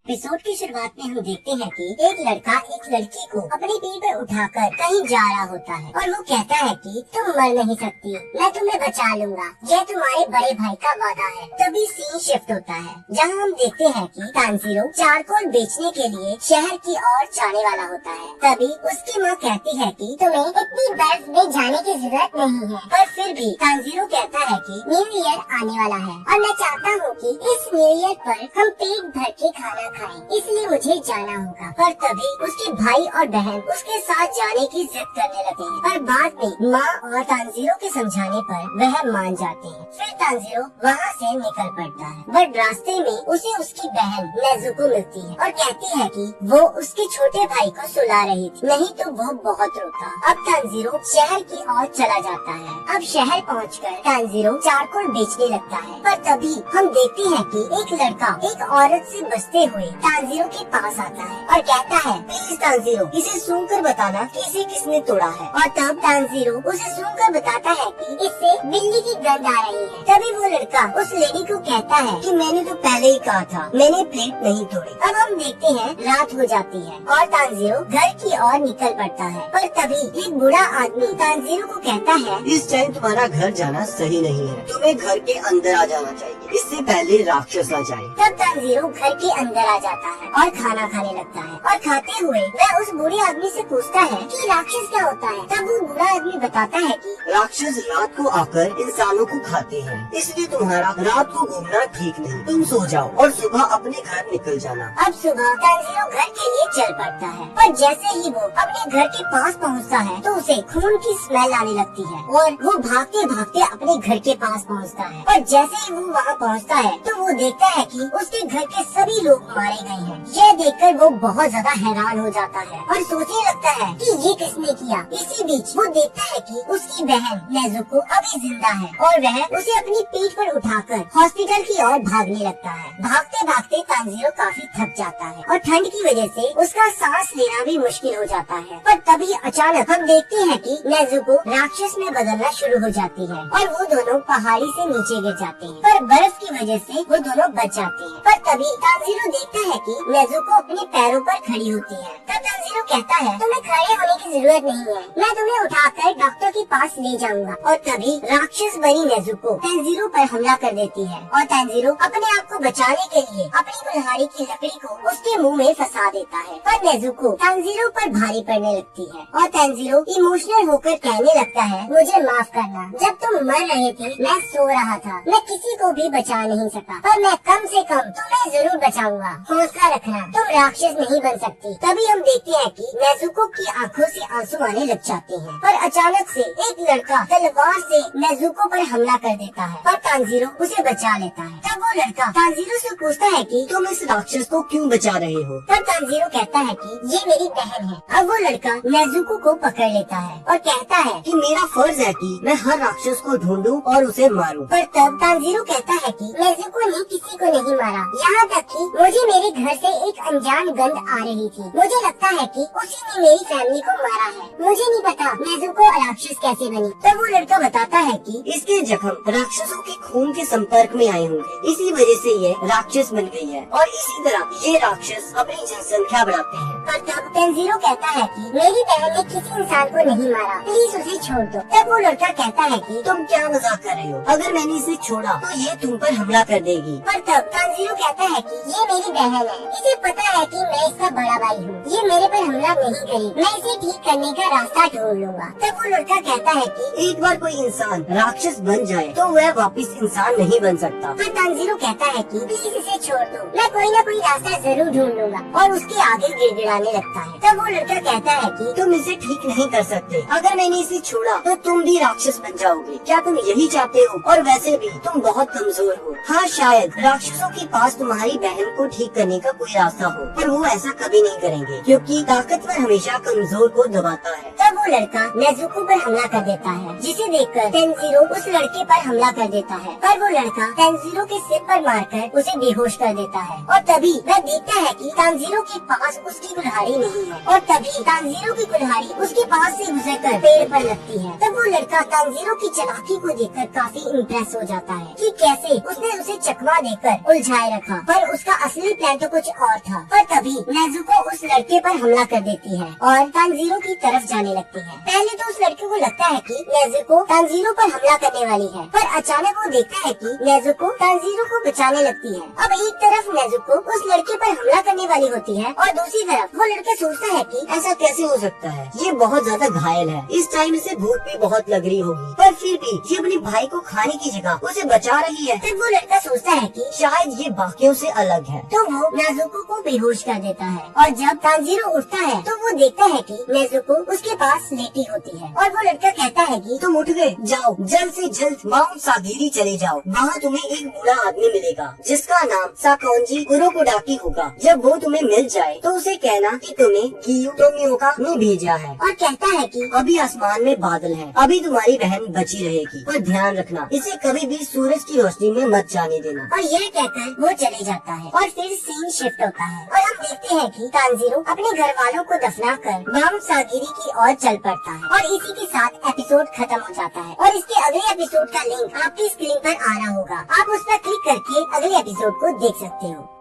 Episode की शुरुआत में हम देखते हैं कि एक लड़का एक लड़की को अपनी पीठ पर उठाकर कहीं जा रहा होता है और वो कहता है कि तुम मर नहीं सकती, मैं तुम्हें बचा लूंगा, यह तुम्हारे बड़े भाई का वादा है। तभी सीन शिफ्ट होता है जहां हम देखते हैं कि तानजीरो चारकोल बेचने के लिए शहर की ओर जाने वाला होता है। तभी उसकी माँ कहती है कि तुम्हें इतनी बर्फ में जाने की जरूरत नहीं है, पर फिर भी तानजीरो कहता है कि न्यू ईयर आने वाला है और मैं चाहता हूँ कि इस न्यू ईयर पर हम पेट भर के खाना खाएं, इसलिए मुझे जाना होगा। पर तभी उसके भाई और बहन उसके साथ जाने की जिद करने लगे हैं, पर बाद में माँ और तानजीरो के समझाने पर वह मान जाते हैं। फिर तानजीरो वहाँ से निकल पड़ता है, बट रास्ते में उसे उसकी बहन नेजुको मिलती है और कहती है कि वो उसके छोटे भाई को सुला रही थी, नहीं तो वो बहुत रोता। अब तानजीरो शहर की ओर चला जाता है। अब शहर पहुँचकर तानजीरो चारकोल बेचने लगता है, पर तभी हम देखते हैं कि एक लड़का एक औरत से बचते हुए तानजीरो के पास आता है और कहता है, प्लीज तानजीरो, इसे सूंघ कर बताना कि इसे किसने तोड़ा है। और तब तानजीरो उसे सूंघ कर बताता है कि इससे बिल्ली की गंध आ रही है। तभी वो लड़का उस लेडी को कहता है कि मैंने तो पहले ही कहा था, मैंने प्लेट नहीं तोड़ी। अब हम देखते हैं रात हो जाती है और तानजीरो घर की ओर निकल पड़ता है, पर तभी एक बूढ़ा आदमी तानजीरो को कहता है, इस टाइम तुम्हारा घर जाना सही नहीं है, तुम्हें घर के अंदर आ जाना चाहिए, इससे पहले राक्षस आ जाए। तब तानजीरो घर के अंदर आ जाता है और खाना खाने लगता है और खाते हुए वह उस बूढ़े आदमी से पूछता है कि राक्षस क्या होता है। तब वो बूढ़ा आदमी बताता है कि राक्षस रात को आकर इंसानों को खाते हैं, इसलिए तुम्हारा रात को घूमना ठीक नहीं, तुम सो जाओ और सुबह अपने घर निकल जाना। अब सुबह तानजीरो घर के लिए चल पड़ता है, पर जैसे ही वो अपने घर के पास पहुंचता है तो उसे खून की स्मेल आने लगती है और वो भागते भागते अपने घर के पास पहुंचता है। और जैसे ही वो वहां पहुंचता है तो वो देखता है कि उसके घर के सभी लोग मारे गए हैं। यह देखकर वो बहुत ज्यादा हैरान हो जाता है और सोचने लगता है कि ये किसने किया। इसी बीच वो देखता है कि उसकी बहन नेजुको अभी जिंदा है और वह उसे अपनी पीठ पर उठाकर हॉस्पिटल की ओर भागने लगता है। भागते भागते तानजीरो काफी थक जाता है और ठंड की वजह से उसका सांस लेना भी मुश्किल हो जाता है। पर तभी अचानक हम देखते हैं कि नेजुको राक्षस में बदलना शुरू हो जाती है और वो दोनों पहाड़ी से नीचे गिर जाते हैं, पर बर्फ की वजह से वो दोनों बच जाते हैं। पर तभी तानजीरो देखता है कि नेजुको अपने पैरों पर खड़ी होती है। तब तानजीरो कहता है, तुम्हें खड़े होने की जरूरत नहीं है, मैं तुम्हें उठाकर डॉक्टर के पास ले जाऊंगा। और तभी राक्षस बनी नेजुको तानजीरो पर हमला कर देती है और तानजीरो अपने आप को बचाने के लिए अपनी कुल्हाड़ी की लकड़ी को उसके मुंह में फंसा देता है। पर नेजुको तानजीरो पर भारी पड़ने लगती है और तानजीरो इमोशनल होकर कहने लगता है, मुझे माफ करना, जब तुम मर रहे थे मैं सो रहा था, मैं किसी को भी बचा नहीं सका, पर मैं कम से कम तुम्हें जरूर बचाऊंगा, हौसला रखना, तुम राक्षस नहीं बन सकती। तभी हम देखते हैं कि नेजुको की आंखों से आंसू आने लग जाते हैं, पर अचानक से एक लड़का तलवार से नेजुको पर हमला कर देता है और तानजीरो उसे बचा लेता है। तब वो लड़का तानजीरो से पूछता है कि तुम इस राक्षस को क्यों बचा रहे हो? तब तानजीरो कहता है कि ये मेरी बहन है। अब वो लड़का नेजुको को पकड़ लेता है और कहता है कि मेरा फर्ज है कि मैं हर राक्षस को ढूंढूं और उसे मारूं। पर तब तानजीरो कहता है कि नेजुको ने किसी को नहीं मारा, यहाँ तक कि मुझे मेरे घर से एक अनजान गंध आ रही थी, मुझे लगता है कि उसी ने मेरी फैमिली को मारा है, मुझे नहीं पता नेजुको राक्षस कैसे बनी। तब वो लड़का बताता है कि इसके जख्म राक्षसों के खून के संपर्क में आए होंगे, इसी वजह से ये राक्षस बन गई है और इसी तरह ये राक्षस अपनी जनसंख्या बढ़ाते हैं। पर तब तानजीरो कहता है कि मेरी बहन ने किसी इंसान को नहीं मारा, प्लीज उसे छोड़ दो। तब वो लड़का कहता है कि तुम क्या मजाक कर रहे हो? अगर मैंने इसे छोड़ा तो ये तुम पर हमला कर देगी। पर तब तानजीरो कहता है कि ये मेरी बहन है, इसे पता है कि मैं इसका बड़ा भाई हूँ, ये मेरे पर हमला नहीं करेगी, मैं इसे ठीक करने का रास्ता ढूंढ लूंगा। तब वो लड़का कहता है कि एक बार कोई इंसान राक्षस बन जाए तो वह वापस इंसान नहीं बन सकता। पर तानजीरो कहता है कि प्लीज इसे छोड़ दो, मैं कोई न कोई रास्ता जरूर ढूंढ लूंगा और उसके आगे गिड़गिड़ाने लगता है। तब वो लड़का कहता है कि तुम इसे ठीक नहीं कर सकते, अगर मैंने इसे छोड़ा तो तुम भी राक्षस बन जाओगे, क्या तुम यही चाहते हो? और वैसे भी तुम बहुत कमजोर हो। हाँ, शायद राक्षसों के पास तुम्हारी बहन को ठीक करने का कोई रास्ता हो, पर वो ऐसा कभी नहीं करेंगे क्योंकि ताकतवर हमेशा कमजोर को दबाता है। तब वो लड़का नेजुको पर हमला कर देता है, जिसे देखकर तानजीरो उस लड़के पर हमला कर देता है, पर वो लड़का तानजीरो के सिर पर मारकर उसे बेहोश कर देता है। और तभी वह देखता है कि तानजीरो के पास उसकी कुल्हाड़ी नहीं है, और तभी तानजीरो की कुल्हाड़ी उसके पास से गुजरकर पेड़ पर लगती है। तब वो लड़का तानजीरो की चालाकी को देखकर काफी इम्प्रेस हो जाता है कि कैसे उसने उसे चकमा देकर उलझाए रखा, पर उसका असली प्लान तो कुछ और था। पर तभी नेजुको उस लड़के पर हमला कर देती है और तानजीरो की तरफ जाने लगती है। पहले तो उस लड़के को लगता है कि नेजुको तानजीरो पर हमला करने वाली है, पर अचानक वो देखता है कि नेजुको तानजीरो को बचाने लगती है। अब एक तरफ नेजुको उस लड़के पर हमला करने वाली होती है और दूसरी तरफ वो लड़का सोचता है कि ऐसा कैसे हो सकता है, ये बहुत ज्यादा घायल है, इस टाइम इसे भूख भी बहुत लग रही होगी, पर फिर भी ये अपने भाई को खाने की जगह उसे बचा रही है। तब वो लड़का सोचता है कि शायद ये बाकियों से अलग है। तो वो नेजुको को बेहोश कर देता है, और जब तानजीरो उठता है तो वो देखता है कि नेजुको उसके पास लेटी होती है, और वो लड़का कहता है कि तुम उठ गए, जाओ जल्द से जल्द माउंट सागिरी चले जाओ, वहाँ तुम्हें एक बूढ़ा आदमी मिलेगा जिसका नाम साकोंजी कुरोकोडाकी होगा। जब वो तुम्हें मिल जाए तो उसे कहना कि तुम्हें कियोटोमियोका ने भेजा है, और कहता है कि अभी आसमान में बादल हैं, अभी तुम्हारी बहन बची रहेगी, पर ध्यान रखना इसे कभी भी सूरज की रोशनी में मत जाने देना। और यह कहकर वो चले जाता है, और फिर सीन शिफ्ट होता है और हम देखते हैं कि तानजीरो अपने घर वालों को दफनाकर माउंट सागिरी की ओर चल पड़ता है, और इसी के साथ एपिसोड खत्म हो जाता है। और इसके अगले एपिसोड का लिंक आपकी स्क्रीन पर आ रहा होगा, आप उस पर क्लिक करके अगले एपिसोड को देख सकते हो।